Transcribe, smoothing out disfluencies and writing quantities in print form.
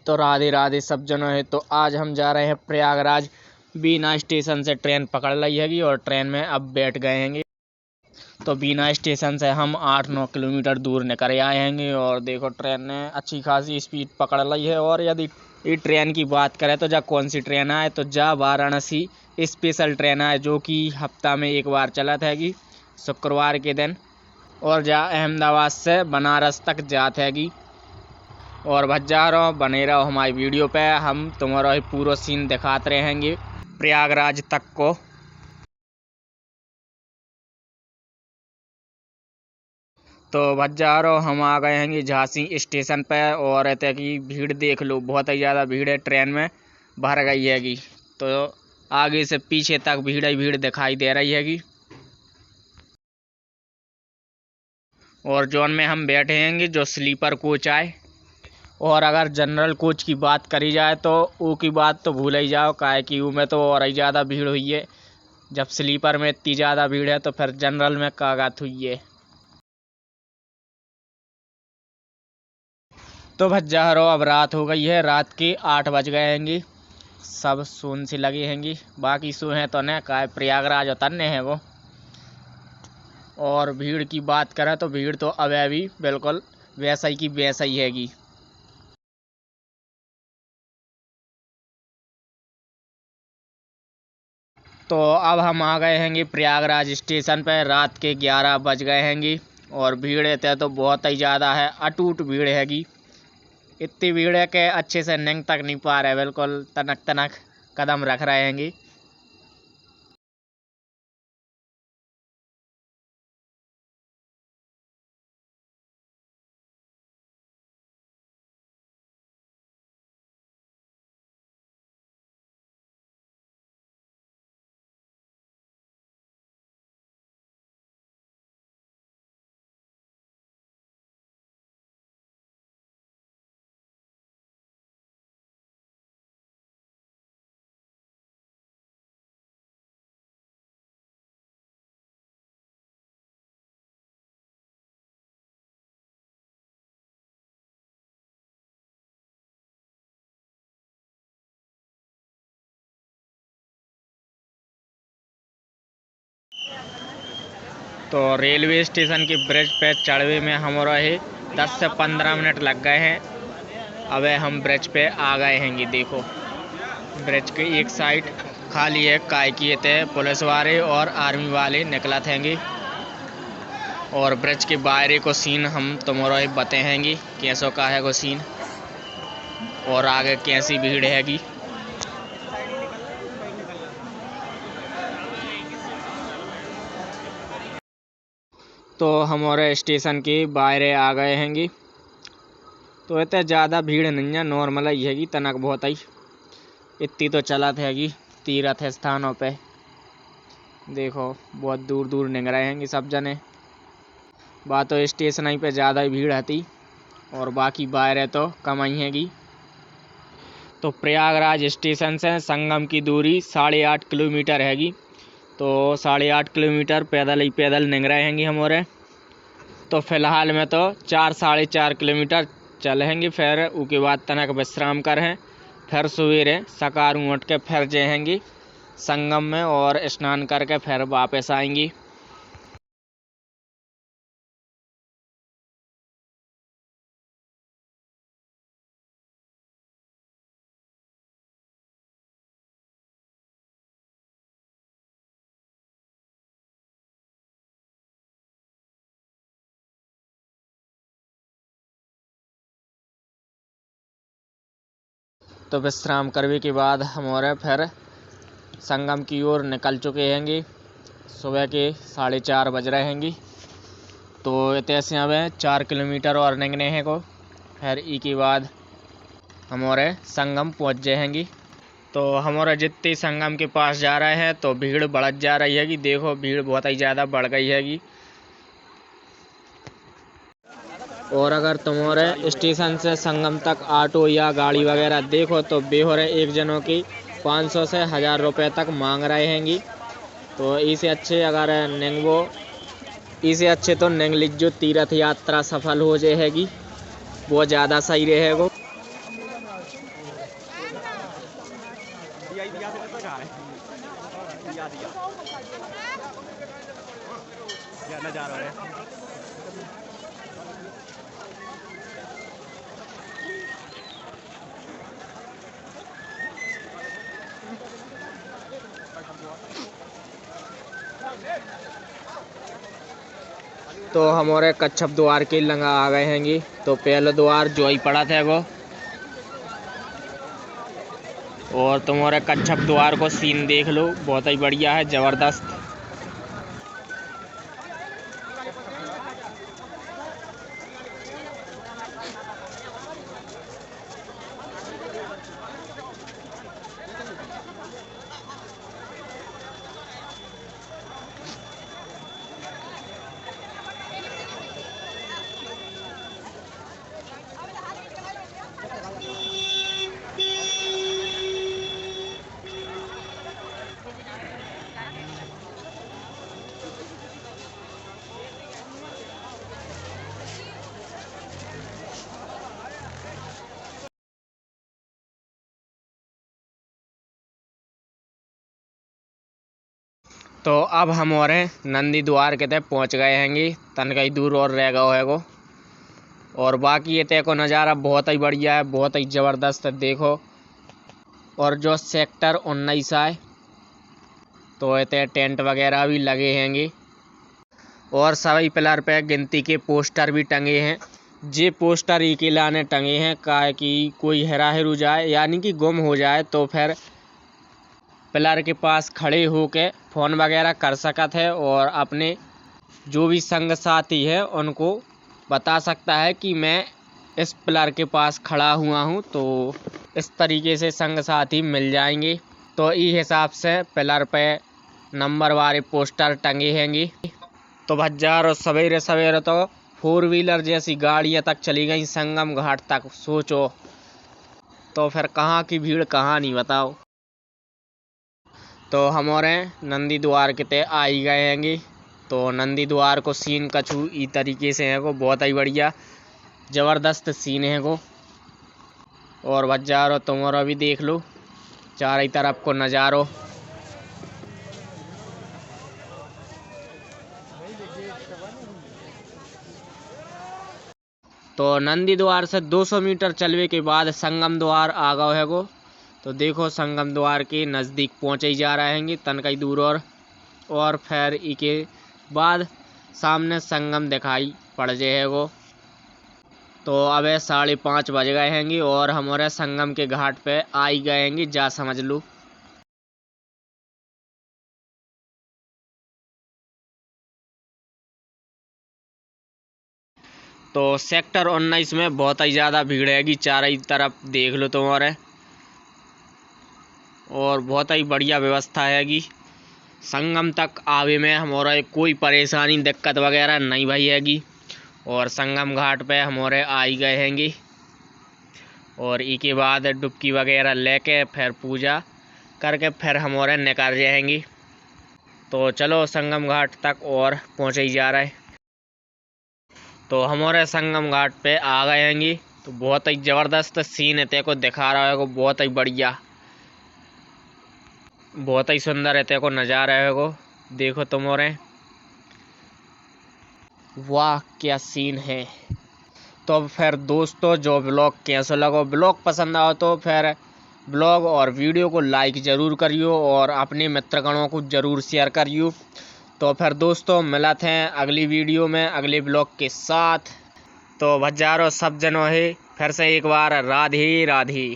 तो राधे राधे सब जनों है। तो आज हम जा रहे हैं प्रयागराज। बीना स्टेशन से ट्रेन पकड़ ली हैगी और ट्रेन में अब बैठ गए हैं। तो बीना स्टेशन से हम 8-9 किलोमीटर दूर निकल आए हैं और देखो ट्रेन ने अच्छी खासी स्पीड पकड़ ली है। और यदि ये ट्रेन की बात करें तो जा कौन सी ट्रेन आए तो जा वाराणसी स्पेशल ट्रेन आए, जो कि हफ्ता में एक बार चलत हैगी शुक्रवार के दिन, और जा अहमदाबाद से बनारस तक जात हैगी। और भज्जा रहो बने रहो हमारी वीडियो पे, हम तुम्हारा ही पूरा सीन दिखाते रहेंगे प्रयागराज तक को। तो भज्जा रहो हम आ गए हैं झांसी स्टेशन पे और रहते की भीड़ देख लो, बहुत ही ज़्यादा भीड़ है, ट्रेन में भर गई हैगी। तो आगे से पीछे तक भीड़ ही भीड़ दिखाई दे रही हैगी। और जोन में हम बैठे हैं जो स्लीपर कोच आए। और अगर जनरल कोच की बात करी जाए तो वो की बात तो भूल ही जाओ, काहे कि वो में तो और ही ज़्यादा भीड़ हुई है। जब स्लीपर में इतनी ज़्यादा भीड़ है तो फिर जनरल में क्या बात हुई है। तो भज्जा रहो अब रात हो गई है, रात के 8 बज गए हैंगी, सब सोन सी लगी हैंगी। बाकी सो हैं तो न का प्रयागराज उतरने हैं वो। और भीड़ की बात करें तो भीड़ तो अब भी बिल्कुल वैसा ही की वैसा ही हैगी। तो अब हम आ गए हैंगे प्रयागराज स्टेशन पर, रात के 11 बज गए हैंगी। और भीड़ है तो बहुत ही ज़्यादा है, अटूट भीड़ हैगी। इतनी भीड़ है कि अच्छे से निंग तक नहीं पा रहे, बिल्कुल तनक तनक कदम रख रहे हैंगे। तो रेलवे स्टेशन के ब्रिज पे चढ़वे में हमारा 10 से 15 मिनट लग गए हैं। अब हम ब्रिज पे आ गए हैंगे। देखो ब्रिज के एक साइड खाली है, काय किए थे पुलिस वाले और आर्मी वाले निकलत हैंगे। और ब्रिज के बाहर को सीन हम तुम्हारा बताएंगे कैसो का है वो सीन, और आगे कैसी भीड़ हैगी। तो हमारे स्टेशन के बाहर आ गए हैंगे। तो इतने ज़्यादा भीड़ नहीं है, नॉर्मल ही हैगी, तनक बहुत ही इतनी तो चलत हैगी तीर्थ स्थानों पे। देखो बहुत दूर दूर निकल रहे हैंगे सब जने। बात तो स्टेशन ही पे ज़्यादा ही भीड़ आती और बाकी बाहर है तो कम ही हैगी। तो प्रयागराज स्टेशन से संगम की दूरी 8.5 किलोमीटर हैगी। तो 8.5 किलोमीटर पैदल ही पैदल निकल रहे हैंगे हमारे। तो फिलहाल में तो 4-4.5 किलोमीटर चलेंगे, फिर उसके बाद तनक विश्राम करें, फिर सवेरे सकारू उठ के फिर जाएंगे संगम में और स्नान करके फिर वापस आएंगे। तो विश्राम करने के बाद हमारे फिर संगम की ओर निकल चुके हैंगे। सुबह के 4:30 बज रहे हैंगे। तो ऐसे हमें 4 किलोमीटर और निकलने हैं को, फिर ई के बाद हमारे संगम पहुंच जाएंगे। तो हमारा जितने संगम के पास जा रहे हैं तो भीड़ बढ़ जा रही हैगी। देखो भीड़ बहुत ही ज़्यादा बढ़ गई हैगी। और अगर तुम्हारे स्टेशन से संगम तक ऑटो या गाड़ी वगैरह देखो तो बेहोरे एक जनों की 500 से 1000 रुपये तक मांग रहे हैंगी। तो इसे अच्छे अगर निंगवो, इसे अच्छे तो निंगलिज जो तीर्थ यात्रा सफल हो जाएगी वो ज़्यादा सही रहेगा। तो हमारे कच्छप द्वार के लंगा आ गए हैंगे। तो पहला द्वार जो ही पड़ा था वो, और तुम्हारे कच्छप द्वार को सीन देख लो, बहुत ही बढ़िया है, जबरदस्त। तो अब हम और नंदी द्वार के तक पहुंच गए हैंगे, तन कई दूर और रह गए हैगो। और बाकी ये तय को नज़ारा बहुत ही बढ़िया है, बहुत ही ज़बरदस्त है, देखो। और जो सेक्टर 19 है, तो ये टेंट वगैरह भी लगे हैंगे, और सभी पिलर पे गिनती के पोस्टर भी टंगे हैं। ये पोस्टर ही के लाने टंगे हैं का कि कोई हेरा हेरू जाए, यानी कि गुम हो जाए, तो फिर पिलर के पास खड़े होके फ़ोन वगैरह कर सकत है, और अपने जो भी संग साथी है उनको बता सकता है कि मैं इस पिलर के पास खड़ा हुआ हूँ। तो इस तरीके से संग साथी मिल जाएंगे। तो इस हिसाब से पिलर पे नंबर वाले पोस्टर टंगे हैंगे। तो भज्जार सवेरे सवेरे तो 4 व्हीलर जैसी गाड़ियाँ तक चली गई संगम घाट तक, सोचो। तो फिर कहाँ की भीड़ कहाँ नहीं, बताओ। तो हमारे नंदी द्वार के ते आ ही गए हैंगे। तो नंदी द्वार को सीन कछु इस तरीके से है को, बहुत ही बढ़िया ज़बरदस्त सीन है को। और बजारो तुम्हारा भी देख लो चारों तरफ को नज़ारो। तो नंदी द्वार से 200 मीटर चलवे के बाद संगम द्वार आ गए है को। तो देखो संगम द्वार के नज़दीक पहुँचे ही जा रहे हैंगे, तन कई दूर और फिर इसके बाद सामने संगम दिखाई पड़ जाएगो। तो अब 5:30 बज गए हैंगे और हमारे संगम के घाट पे आ ही गए हैंगे, जा समझ लो। तो सेक्टर 19 में बहुत ही ज़्यादा भीड़ हैगी, चारों तरफ देख लो तुम्हारे, और बहुत ही बढ़िया व्यवस्था हैगी। संगम तक आवे में हमारा कोई परेशानी दिक्कत वगैरह नहीं भई हैगी। और संगम घाट पे हमारे आ ही गए हैंगे, और इसके बाद डुबकी वगैरह लेके फिर पूजा करके फिर हमारे निकल जाएंगे। तो चलो संगम घाट तक और पहुँचे ही जा रहे। तो हमारे संगम घाट पे आ गए हैंगे। तो बहुत ही ज़बरदस्त सीन है, तेको दिखा रहा है को, बहुत ही बढ़िया, बहुत ही सुंदर है, तेको नज़ारा है को, देखो तुम्हारे, वाह क्या सीन है। तो फिर दोस्तों जो ब्लॉग कैसा लगा, ब्लॉग पसंद आओ तो फिर ब्लॉग और वीडियो को लाइक ज़रूर करियो, और अपने मित्रगणों को ज़रूर शेयर करियो। तो फिर दोस्तों मिलते हैं अगली वीडियो में अगले ब्लॉग के साथ। तो भज्जारो सब जनों है फिर से एक बार राधे राधे।